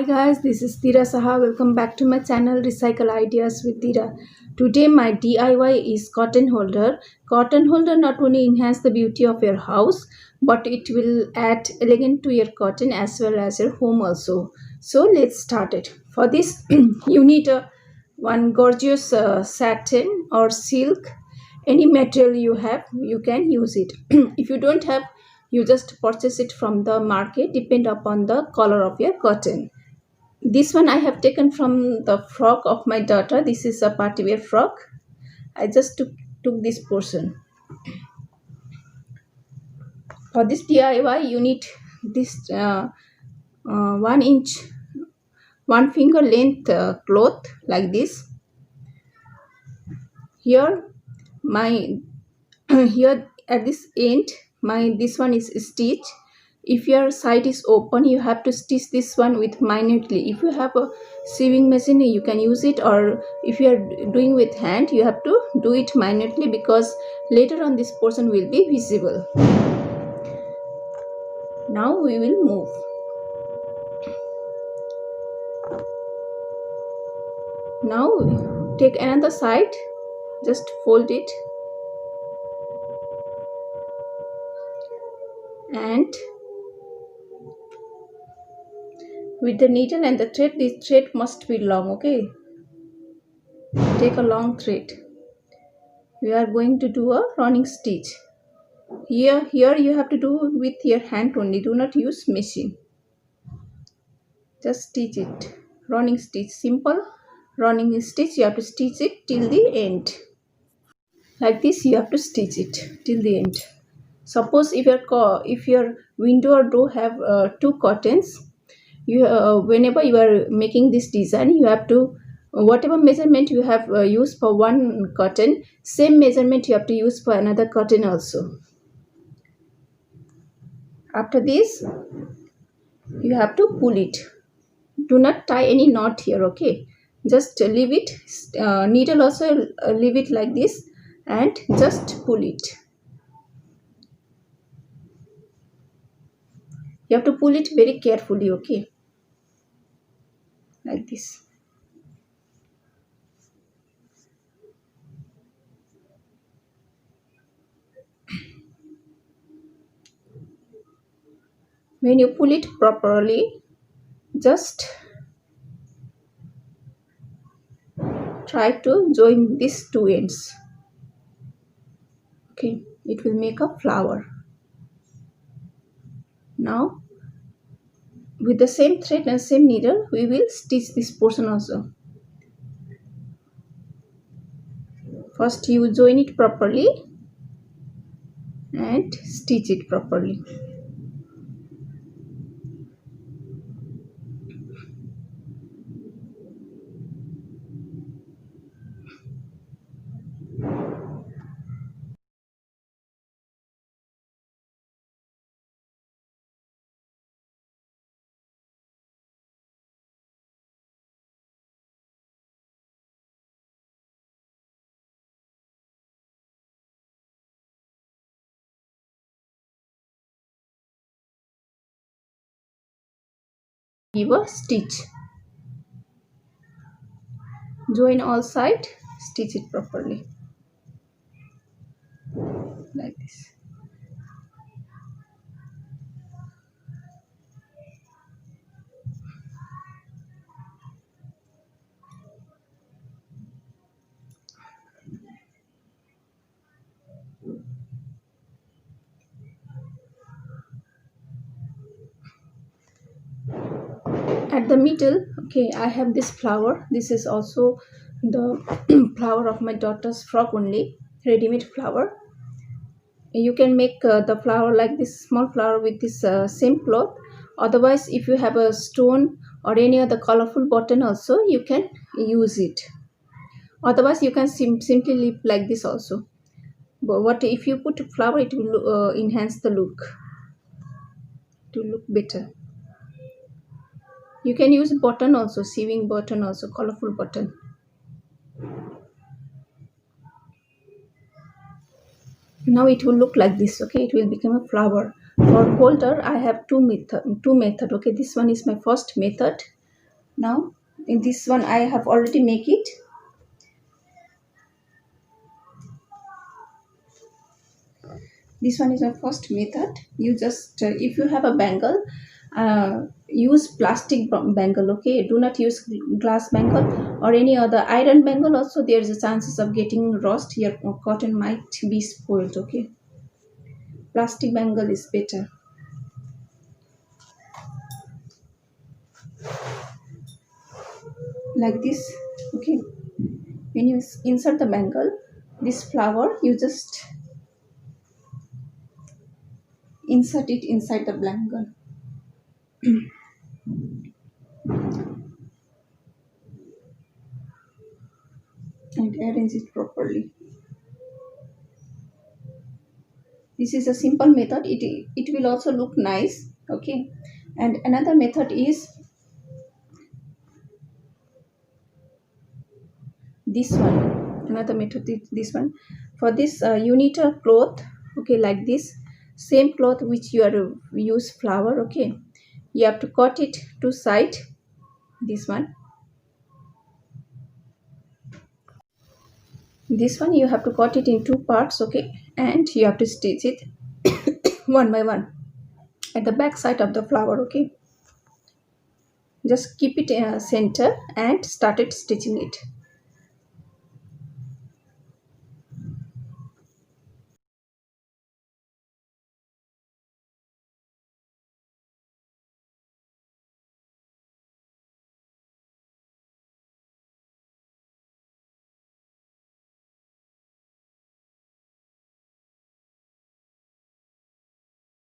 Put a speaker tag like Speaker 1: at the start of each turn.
Speaker 1: Hi guys, this is Dira Saha. Welcome back to my channel Recycle Ideas with Dira. Today my DIY is curtain holder. Curtain holder not only enhance the beauty of your house, but it will add elegance to your curtain as well as your home also. So let's start it. For this you need one gorgeous satin or silk. Any material you have, you can use it. If you don't have, you just purchase it from the market, depend upon the color of your curtain. This one I have taken from the frock of my daughter. This is a party wear frock. I just took this portion. For this DIY, you need this 1 inch, 1 finger length cloth like this. Here, my here at this end, my this one is stitch. If your side is open, you have to stitch this one with minutely. If you have a sewing machine, you can use it, or if you are doing with hand, you have to do it minutely, because later on this portion will be visible. Now we will move. Now take another side, just fold it and with the needle and the thread, this thread must be long. Okay, take a long thread. We are going to do a running stitch. Here you have to do with your hand only. Do not use machine. Just stitch it. Running stitch. Simple running stitch. You have to stitch it till the end. Like this, you have to stitch it till the end. Suppose if your window or door have two curtains, you whenever you are making this design, you have to whatever measurement you have used for one curtain, same measurement you have to use for another curtain also. After this, you have to pull it. Do not tie any knot here. Okay, just leave it, needle also leave it like this, and just pull it. You have to pull it very carefully. Okay, like this. When you pull it properly, just try to join these two ends. Okay, it will make a flower. Now with the same thread and same needle, we will stitch this portion also. First you join it properly and stitch it properly. Give a stitch. Join all sides, stitch it properly like this. At the middle, okay, I have this flower. This is also the flower of my daughter's frock only, ready-made flower. You can make the flower like this, small flower with this same cloth. Otherwise, if you have a stone or any other colorful button also, you can use it. Otherwise, you can simply leave like this also. But what if you put flower, it will enhance the look, to look better. You can use button also, sewing button also, colorful button. Now it will look like this. Okay, it will become a flower. For holder, I have two method. Okay, this one is my first method. Now in this one I have already make it. This one is my first method. You just if you have a bangle, use plastic bangle, okay? Do not use glass bangle or any other iron bangle. Also there is a chances of getting rust. Your cotton might be spoiled, okay? Plastic bangle is better. Like this, okay? When you insert the bangle, this flower, you just insert it inside the bangle and arrange it properly. This is a simple method. It will also look nice, okay? And another method is this one. Another method is this one. For this you need a cloth, okay, like this. Same cloth which you are use flower, okay? You have to cut it to side. This one, this one you have to cut it in two parts, okay? And you have to stitch it one by one at the back side of the flower, okay? Just keep it center and started stitching it.